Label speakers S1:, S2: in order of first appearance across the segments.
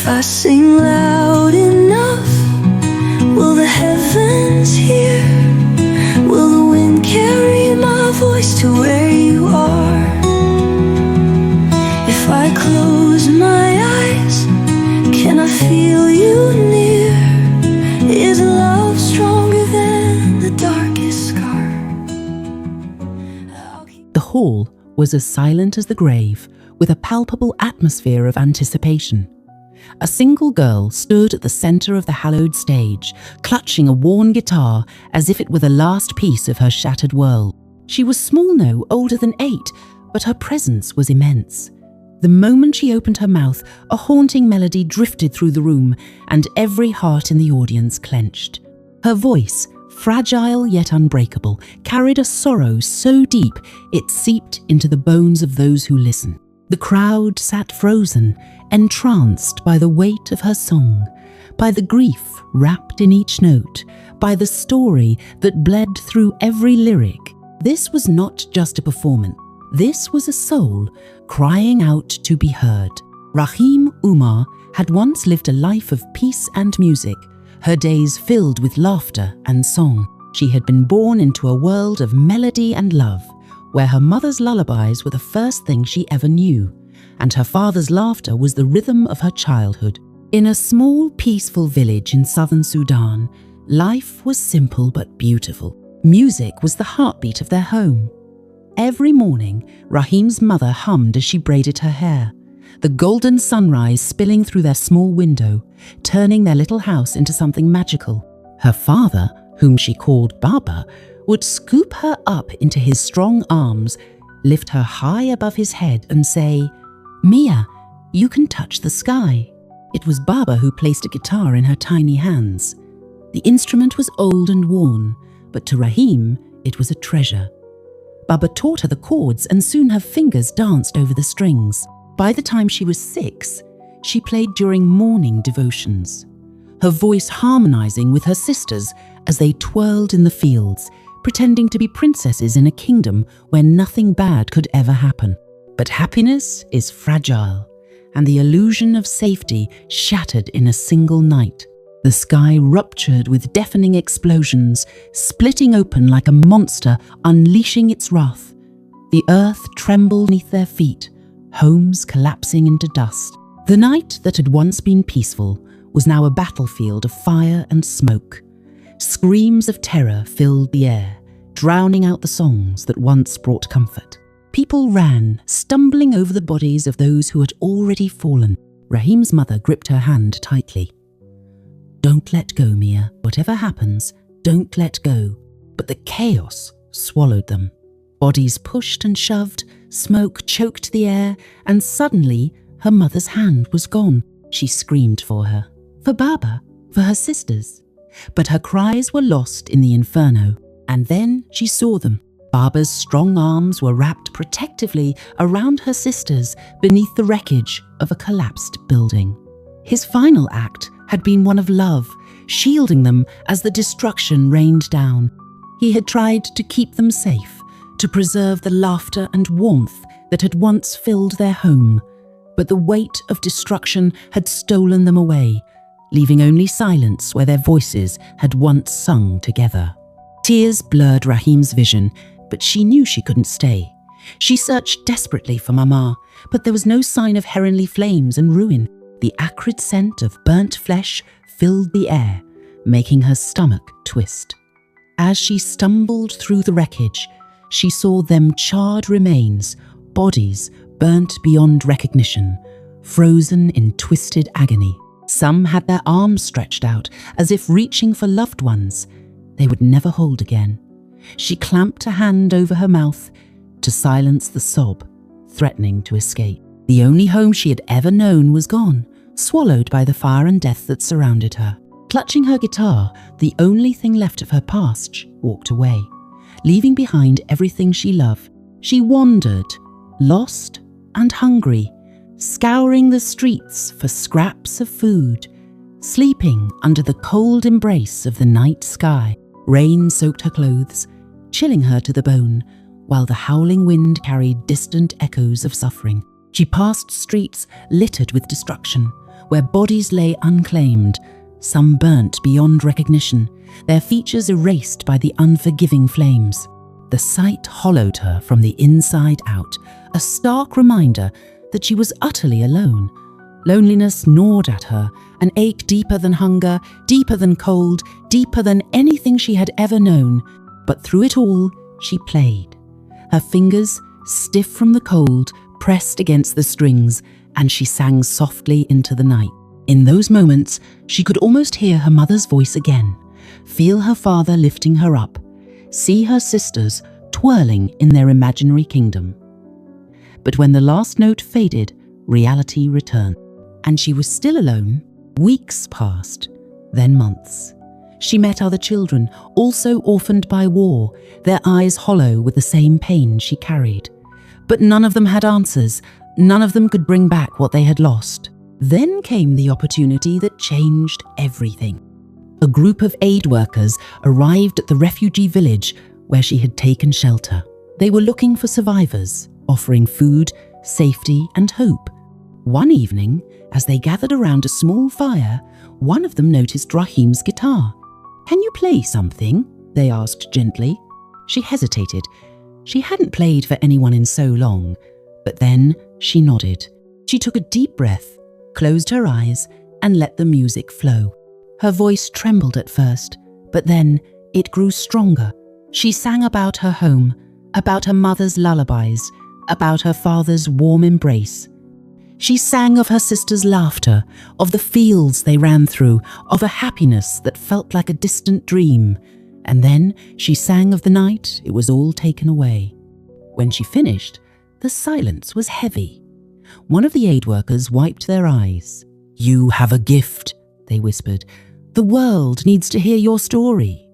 S1: I sing loud enough, will the heavens hear? Will the wind carry my voice to where you are? If I close my eyes, can I feel you near? Is love stronger than the darkest scar?
S2: The hall was as silent as the grave, with a palpable atmosphere of anticipation. A single girl stood at the centre of the hallowed stage, clutching a worn guitar as if it were the last piece of her shattered world. She was small, no older than 8, but her presence was immense. The moment she opened her mouth, a haunting melody drifted through the room, and every heart in the audience clenched. Her voice, fragile yet unbreakable, carried a sorrow so deep it seeped into the bones of those who listened. The crowd sat frozen, entranced by the weight of her song, by the grief wrapped in each note, by the story that bled through every lyric. This was not just a performance. This was a soul crying out to be heard. Rahim Umar had once lived a life of peace and music, her days filled with laughter and song. She had been born into a world of melody and love, where her mother's lullabies were the first thing she ever knew, and her father's laughter was the rhythm of her childhood. In a small, peaceful village in southern Sudan, life was simple but beautiful. Music was the heartbeat of their home. Every morning, Rahim's mother hummed as she braided her hair, the golden sunrise spilling through their small window, turning their little house into something magical. Her father, whom she called Baba, would scoop her up into his strong arms, lift her high above his head and say, "Mia, you can touch the sky." It was Baba who placed a guitar in her tiny hands. The instrument was old and worn, but to Rahim, it was a treasure. Baba taught her the chords, and soon her fingers danced over the strings. By the time she was 6, she played during morning devotions, her voice harmonizing with her sisters as they twirled in the fields, pretending to be princesses in a kingdom where nothing bad could ever happen. But happiness is fragile, and the illusion of safety shattered in a single night. The sky ruptured with deafening explosions, splitting open like a monster unleashing its wrath. The earth trembled beneath their feet, homes collapsing into dust. The night that had once been peaceful was now a battlefield of fire and smoke. Screams of terror filled the air, drowning out the songs that once brought comfort. People ran, stumbling over the bodies of those who had already fallen. Rahim's mother gripped her hand tightly. "Don't let go, Mia. Whatever happens, don't let go." But the chaos swallowed them. Bodies pushed and shoved, smoke choked the air, and suddenly her mother's hand was gone. She screamed for her, for Baba, for her sisters. But her cries were lost in the inferno, and then she saw them. Baba's strong arms were wrapped protectively around her sisters beneath the wreckage of a collapsed building. His final act had been one of love, shielding them as the destruction rained down. He had tried to keep them safe, to preserve the laughter and warmth that had once filled their home. But the weight of destruction had stolen them away, leaving only silence where their voices had once sung together. Tears blurred Rahim's vision, but she knew she couldn't stay. She searched desperately for Mama, but there was no sign of heavenly flames and ruin. The acrid scent of burnt flesh filled the air, making her stomach twist. As she stumbled through the wreckage, she saw them charred remains, bodies burnt beyond recognition, frozen in twisted agony. Some had their arms stretched out, as if reaching for loved ones they would never hold again. She clamped a hand over her mouth to silence the sob, threatening to escape. The only home she had ever known was gone, swallowed by the fire and death that surrounded her. Clutching her guitar, the only thing left of her past, she walked away, leaving behind everything she loved. She wandered, lost and hungry, scouring the streets for scraps of food, sleeping under the cold embrace of the night sky. Rain soaked her clothes, chilling her to the bone, while the howling wind carried distant echoes of suffering. She passed streets littered with destruction, where bodies lay unclaimed, some burnt beyond recognition, their features erased by the unforgiving flames. The sight hollowed her from the inside out, a stark reminder that she was utterly alone. Loneliness gnawed at her, an ache deeper than hunger, deeper than cold, deeper than anything she had ever known. But through it all, she played. Her fingers, stiff from the cold, pressed against the strings, and she sang softly into the night. In those moments, she could almost hear her mother's voice again, feel her father lifting her up, see her sisters twirling in their imaginary kingdom. But when the last note faded, reality returned, and she was still alone. Weeks passed, then months. She met other children, also orphaned by war, their eyes hollow with the same pain she carried. But none of them had answers, none of them could bring back what they had lost. Then came the opportunity that changed everything. A group of aid workers arrived at the refugee village where she had taken shelter. They were looking for survivors, offering food, safety, and hope. One evening, as they gathered around a small fire, one of them noticed Rahim's guitar. "Can you play something?" they asked gently. She hesitated. She hadn't played for anyone in so long, but then she nodded. She took a deep breath, closed her eyes, and let the music flow. Her voice trembled at first, but then it grew stronger. She sang about her home, about her mother's lullabies, about her father's warm embrace. She sang of her sister's laughter, of the fields they ran through, of a happiness that felt like a distant dream. And then she sang of the night it was all taken away. When she finished, the silence was heavy. One of the aid workers wiped their eyes. "You have a gift," they whispered. "The world needs to hear your story."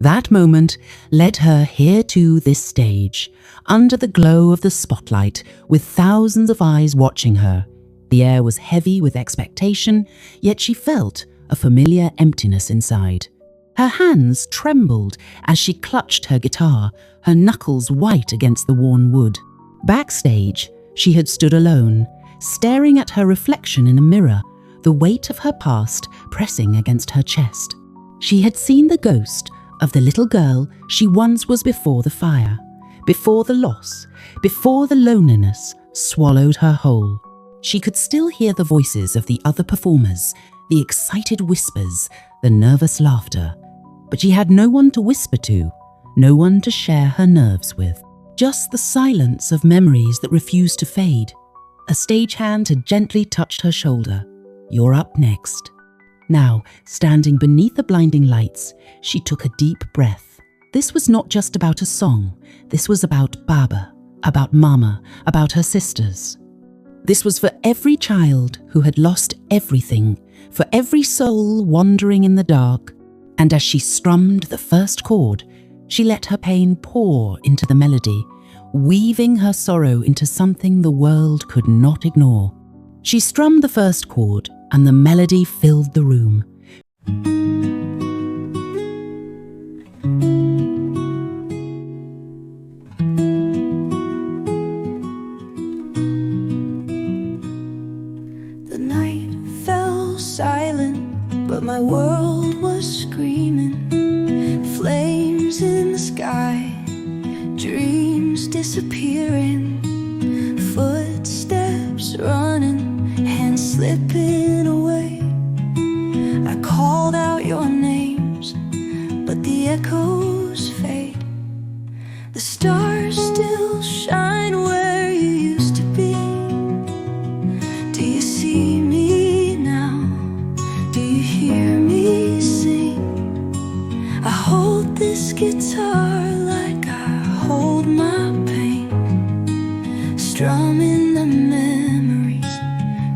S2: That moment led her here to this stage, under the glow of the spotlight, with thousands of eyes watching her. The air was heavy with expectation, yet she felt a familiar emptiness inside. Her hands trembled as she clutched her guitar, her knuckles white against the worn wood. Backstage, she had stood alone, staring at her reflection in a mirror, the weight of her past pressing against her chest. She had seen the ghost of the little girl she once was before the fire, before the loss, before the loneliness swallowed her whole. She could still hear the voices of the other performers, the excited whispers, the nervous laughter. But she had no one to whisper to, no one to share her nerves with. Just the silence of memories that refused to fade. A stagehand had gently touched her shoulder. "You're up next." Now, standing beneath the blinding lights, she took a deep breath. This was not just about a song. This was about Baba, about Mama, about her sisters. This was for every child who had lost everything, for every soul wandering in the dark. And as she strummed the first chord, she let her pain pour into the melody, weaving her sorrow into something the world could not ignore. She strummed the first chord, and the melody filled the room.
S1: The night fell silent, but my world was screaming. Flames in the sky, dreams disappearing, footsteps running, hands slipping away. I called out your names, but the echoes fade. The stars still shine where you used to be. Do you see me now? Do you hear me sing? I hold this guitar like I hold my pain, strumming the memories,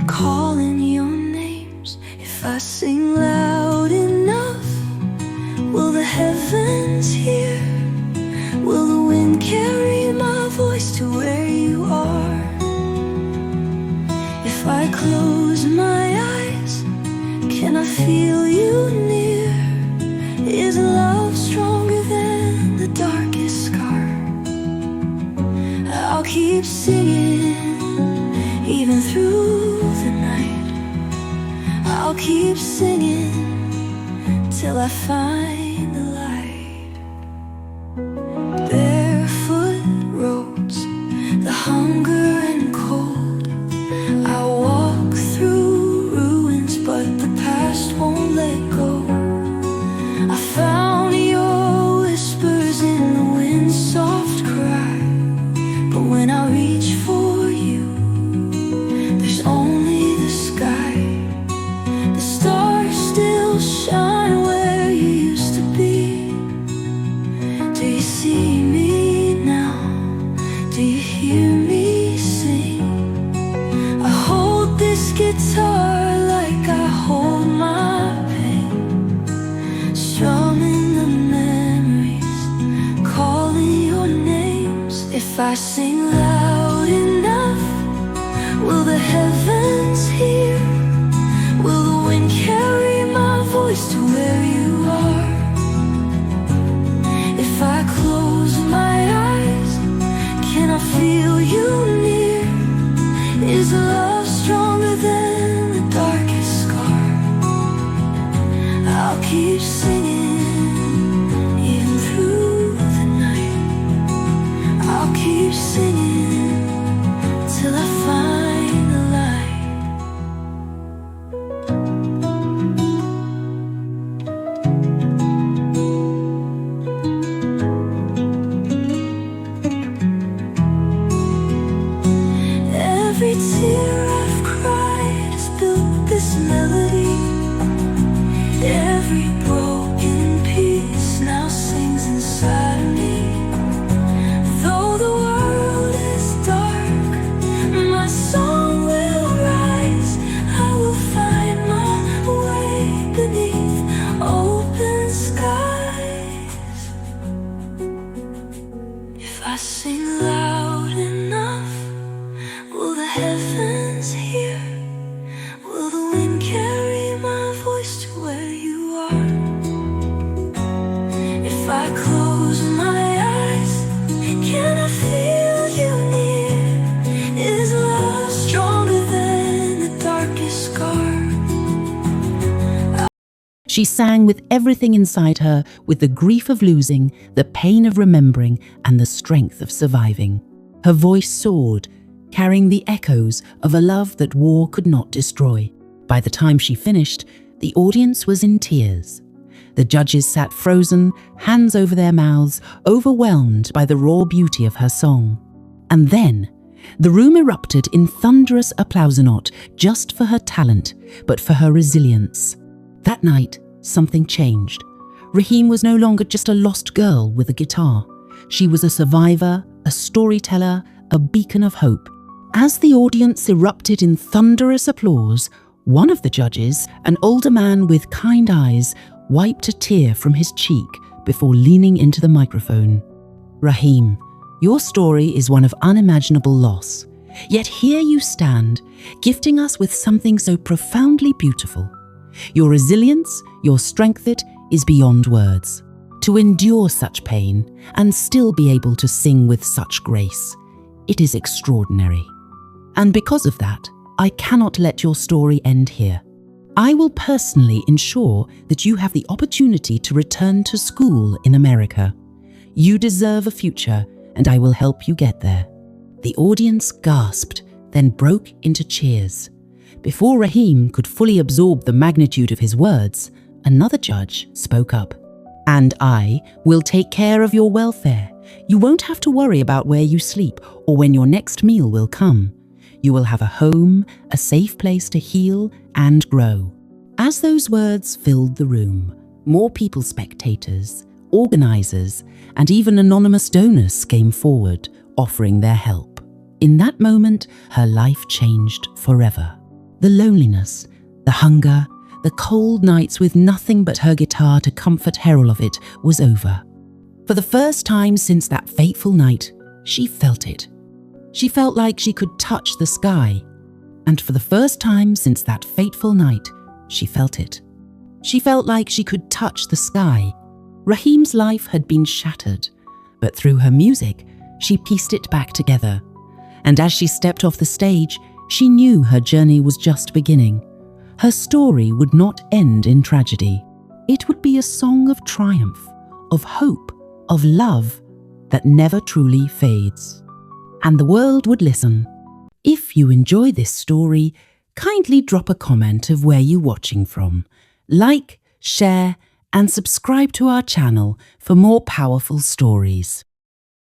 S1: calling your names. If I sing loud enough, will the heavens hear? Will the wind carry my voice to where you are? If I close my eyes, can I feel you near? Is love stronger than the darkest scar? I'll keep singing, even through the night. I'll keep singing till I find the light. Barefoot roads, the hunger and cold. I walk through ruins, but the past won't let go. I found your whispers in the wind's soft cry, but when I reach for you, there's only the sky. The stars still shine where you used to be. Do you see me now? Do you hear me sing? I hold this guitar like I hold my pain, strumming the memories, calling your names. If I sing loud enough, will the heavens hear? Will the wind carry my voice to where you are? If I close my eyes, can I feel you near? Is love stronger than the darkest scar? I'll keep singing even through the night. I'll keep singing till I find the light. Every tear I've cried has built this melody. Every broken piece now sings inside of me. Though the world is dark, my song will rise. I will find my way beneath open skies. If I sing loud enough, will the heavens hear? Will the wind carry my voice to where you are? If I close my eyes, can I feel you near? Is love stronger than the darkest scar?
S2: She sang with everything inside her, with the grief of losing, the pain of remembering, and the strength of surviving. Her voice soared, carrying the echoes of a love that war could not destroy. By the time she finished, the audience was in tears. The judges sat frozen, hands over their mouths, overwhelmed by the raw beauty of her song. And then, the room erupted in thunderous applause, not just for her talent, but for her resilience. That night, something changed. Raheem was no longer just a lost girl with a guitar. She was a survivor, a storyteller, a beacon of hope. As the audience erupted in thunderous applause, one of the judges, an older man with kind eyes, wiped a tear from his cheek before leaning into the microphone. Raheem, your story is one of unimaginable loss. Yet here you stand, gifting us with something so profoundly beautiful. Your resilience, your strength, it is beyond words. To endure such pain and still be able to sing with such grace, it is extraordinary. And because of that, I cannot let your story end here. I will personally ensure that you have the opportunity to return to school in America. You deserve a future, and I will help you get there. The audience gasped, then broke into cheers. Before Raheem could fully absorb the magnitude of his words, another judge spoke up. And I will take care of your welfare. You won't have to worry about where you sleep or when your next meal will come. You will have a home, a safe place to heal and grow. As those words filled the room, more people, spectators, organizers, and even anonymous donors came forward, offering their help. In that moment, her life changed forever. The loneliness, the hunger, the cold nights with nothing but her guitar to comfort Herald of it was over. For the first time since that fateful night, she felt it. She felt like she could touch the sky. And for the first time since that fateful night, she felt it. She felt like she could touch the sky. Raheem's life had been shattered, but through her music, she pieced it back together. And as she stepped off the stage, she knew her journey was just beginning. her story would not end in tragedy. It would be a song of triumph, of hope, of love that never truly fades. And the world would listen. If you enjoy this story, kindly drop a comment of where you're watching from. Like, share, and subscribe to our channel for more powerful stories.